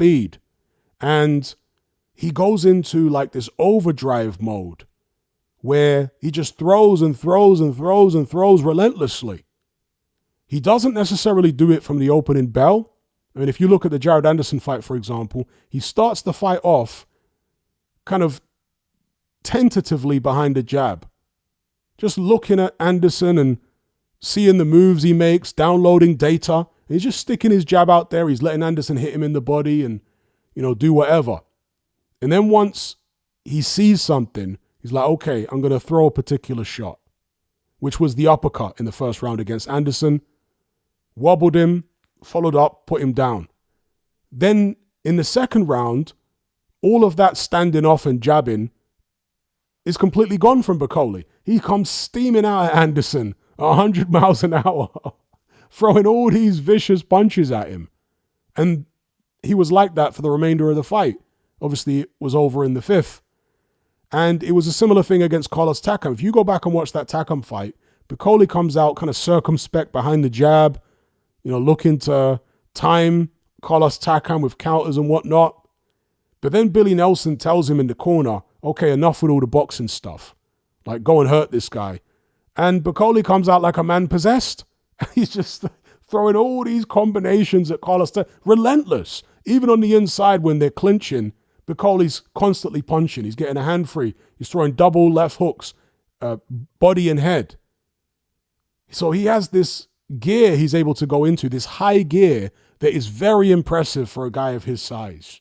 speed. And he goes into like this overdrive mode where he just throws and throws and throws and throws relentlessly. He doesn't necessarily do it from the opening bell. I mean, if you look at the Jared Anderson fight, for example, he starts the fight off kind of tentatively behind the jab, just looking at Anderson and seeing the moves he makes, downloading data. He's just sticking his jab out there. He's letting Anderson hit him in the body and, do whatever. And then once he sees something, he's like, okay, I'm going to throw a particular shot, which was the uppercut in the first round against Anderson. Wobbled him, followed up, put him down. Then in the second round, all of that standing off and jabbing is completely gone from Bakole. He comes steaming out at Anderson 100 miles an hour, throwing all these vicious punches at him. And he was like that for the remainder of the fight. Obviously, it was over in the fifth. And it was a similar thing against Carlos Takam. If you go back and watch that Takam fight, Bakole comes out kind of circumspect behind the jab, looking to time Carlos Takam with counters and whatnot. But then Billy Nelson tells him in the corner, okay, enough with all the boxing stuff. Like, go and hurt this guy. And Bakole comes out like a man possessed. He's just throwing all these combinations at Carlos Takam. Relentless. Even on the inside when they're clinching, Bakole's constantly punching. He's getting a hand free. He's throwing double left hooks, body and head. So he has this gear he's able to go into, this high gear that is very impressive for a guy of his size.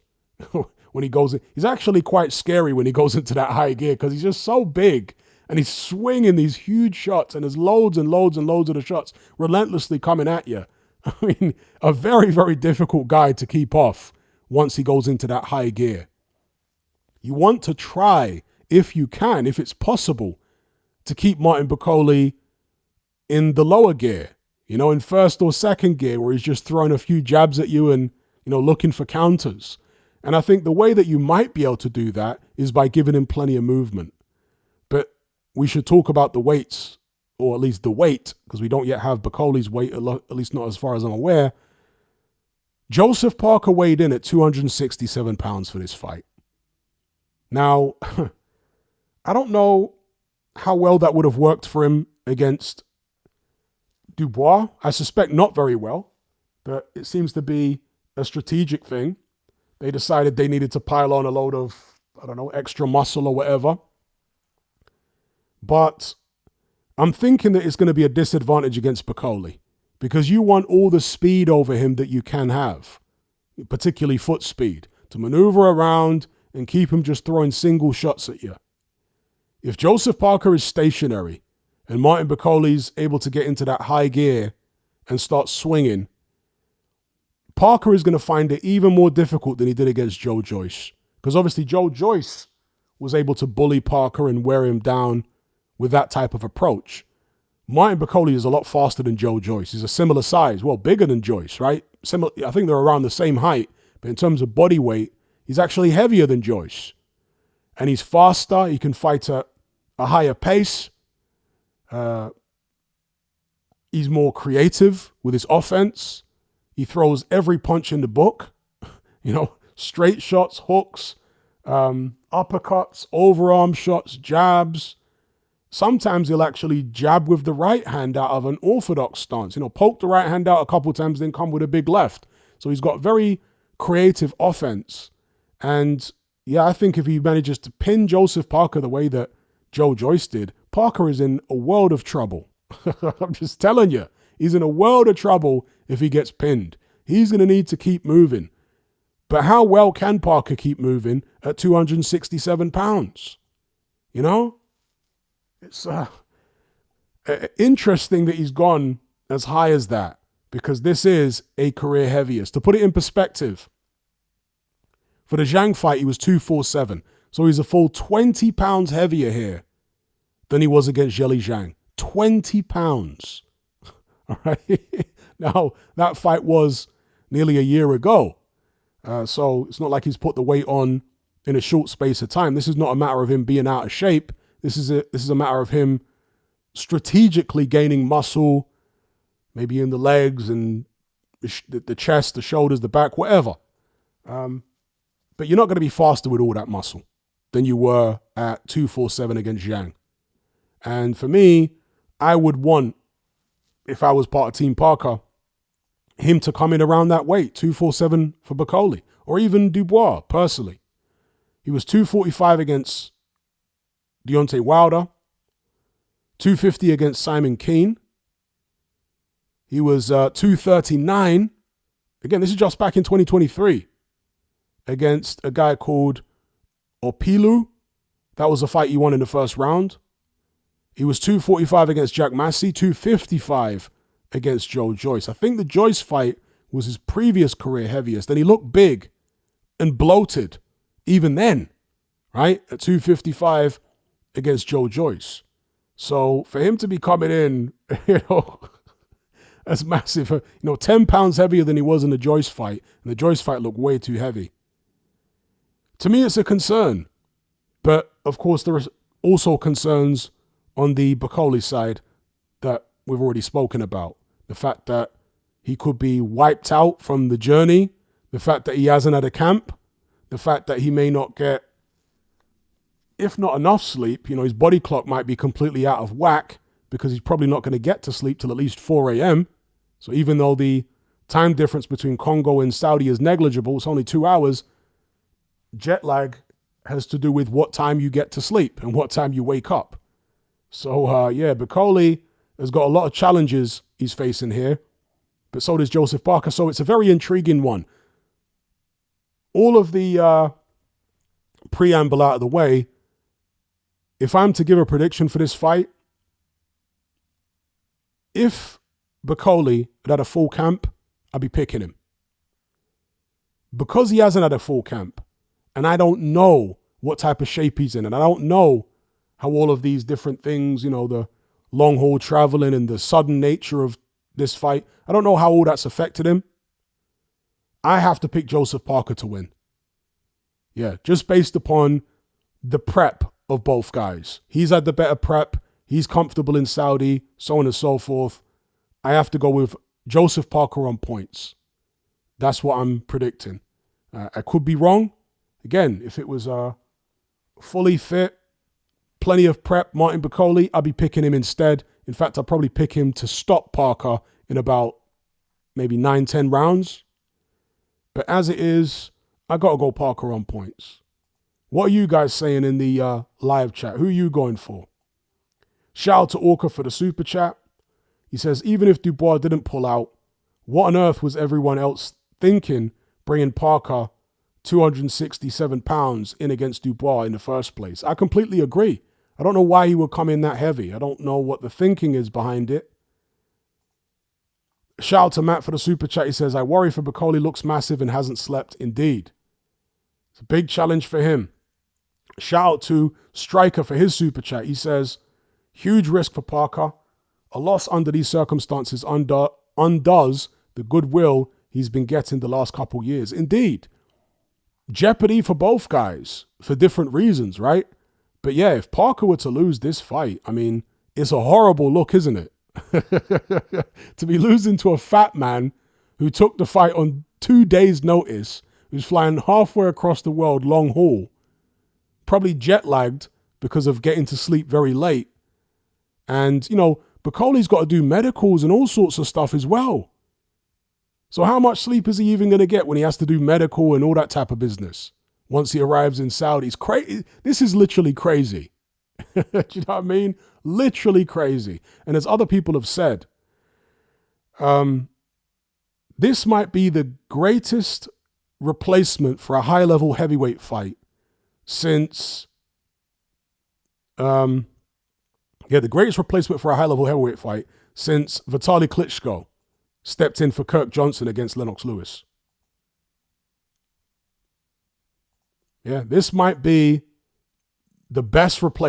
When he goes in, he's actually quite scary when he goes into that high gear because he's just so big and he's swinging these huge shots and there's loads and loads and loads of the shots relentlessly coming at you. I mean, a very, very difficult guy to keep off once he goes into that high gear. You want to try, if you can, if it's possible, to keep Martin Bakole in the lower gear, in first or second gear where he's just throwing a few jabs at you and, looking for counters. And I think the way that you might be able to do that is by giving him plenty of movement. But we should talk about the weights, or at least the weight, because we don't yet have Bakole's weight, at least not as far as I'm aware. Joseph Parker weighed in at 267 pounds for this fight. Now, I don't know how well that would have worked for him against Dubois. I suspect not very well, but it seems to be a strategic thing. They decided they needed to pile on a load of, extra muscle or whatever. But I'm thinking that it's going to be a disadvantage against Bakole because you want all the speed over him that you can have, particularly foot speed, to maneuver around and keep him just throwing single shots at you. If Joseph Parker is stationary and Martin Bakole's able to get into that high gear and start swinging, Parker is going to find it even more difficult than he did against Joe Joyce. Because obviously Joe Joyce was able to bully Parker and wear him down with that type of approach. Martin Bakole is a lot faster than Joe Joyce. He's a similar size, bigger than Joyce, right? I think they're around the same height, but in terms of body weight, he's actually heavier than Joyce. And he's faster. He can fight at a higher pace. He's more creative with his offense. He throws every punch in the book, straight shots, hooks, uppercuts, overarm shots, jabs. Sometimes he'll actually jab with the right hand out of an orthodox stance, poke the right hand out a couple times, then come with a big left. So he's got very creative offense. And yeah, I think if he manages to pin Joseph Parker the way that Joe Joyce did, Parker is in a world of trouble. I'm just telling you, he's in a world of trouble if he gets pinned. He's going to need to keep moving. But how well can Parker keep moving at 267 pounds? It's interesting that he's gone as high as that because this is a career heaviest. To put it in perspective, for the Zhang fight, he was 247. So he's a full 20 pounds heavier here than he was against Zhilei Zhang. 20 pounds. All right. Now, that fight was nearly a year ago. So it's not like he's put the weight on in a short space of time. This is not a matter of him being out of shape. This is a matter of him strategically gaining muscle, maybe in the legs and the chest, the shoulders, the back, whatever. But you're not going to be faster with all that muscle than you were at 247 against Zhang. And for me, I would want, if I was part of Team Parker, him to come in around that weight, 247 for Bakole, or even Dubois, personally. He was 245 against Deontay Wilder, 250 against Simon Keane. He was 239, again, this is just back in 2023, against a guy called Opilu. That was a fight he won in the first round. He was 245 against Jack Massey, 255 against Joe Joyce. I think the Joyce fight was his previous career heaviest, and he looked big and bloated even then, right? At 255 against Joe Joyce. So for him to be coming in, that's massive. 10 pounds heavier than he was in the Joyce fight, and the Joyce fight looked way too heavy. To me, it's a concern. But of course, there are also concerns on the Bakole side that we've already spoken about. The fact that he could be wiped out from the journey, the fact that he hasn't had a camp, the fact that he may not get, if not enough sleep, his body clock might be completely out of whack because he's probably not going to get to sleep till at least 4 a.m. So even though the time difference between Congo and Saudi is negligible, it's only 2 hours, jet lag has to do with what time you get to sleep and what time you wake up. So, Bakole has got a lot of challenges he's facing here, but so does Joseph Parker. So it's a very intriguing one. All of the preamble out of the way, if I'm to give a prediction for this fight, if Bakole had a full camp, I'd be picking him. Because he hasn't had a full camp, and I don't know what type of shape he's in, and I don't know how all of these different things, the long haul traveling and the sudden nature of this fight, I don't know how all that's affected him. I have to pick Joseph Parker to win. Yeah, just based upon the prep of both guys. He's had the better prep. He's comfortable in Saudi, so on and so forth. I have to go with Joseph Parker on points. That's what I'm predicting. I could be wrong. Again, if it was fully fit, plenty of prep, Martin Bakole, I'd be picking him instead. In fact, I'd probably pick him to stop Parker in about maybe 9-10 rounds. But as it is, I got to go Parker on points. What are you guys saying in the live chat? Who are you going for? Shout out to Orca for the super chat. He says, even if Dubois didn't pull out, what on earth was everyone else thinking bringing Parker 267 pounds in against Dubois in the first place? I completely agree. I don't know why he would come in that heavy. I don't know what the thinking is behind it. Shout out to Matt for the super chat. He says, I worry for Bakole, looks massive and hasn't slept. Indeed. It's a big challenge for him. Shout out to Striker for his super chat. He says, huge risk for Parker. A loss under these circumstances undoes the goodwill he's been getting the last couple years. Indeed. Jeopardy for both guys for different reasons, right? But yeah, if Parker were to lose this fight, I mean, it's a horrible look, isn't it? To be losing to a fat man who took the fight on 2 days' notice, who's flying halfway across the world long haul, probably jet lagged because of getting to sleep very late. And, Bakole's got to do medicals and all sorts of stuff as well. So how much sleep is he even going to get when he has to do medical and all that type of business once he arrives in Saudi? It's crazy. This is literally crazy. Do you know what I mean? Literally crazy. And as other people have said, this might be the greatest replacement for a high-level heavyweight fight since, the greatest replacement for a high-level heavyweight fight since Vitaly Klitschko stepped in for Kirk Johnson against Lennox Lewis. Yeah, this might be the best replacement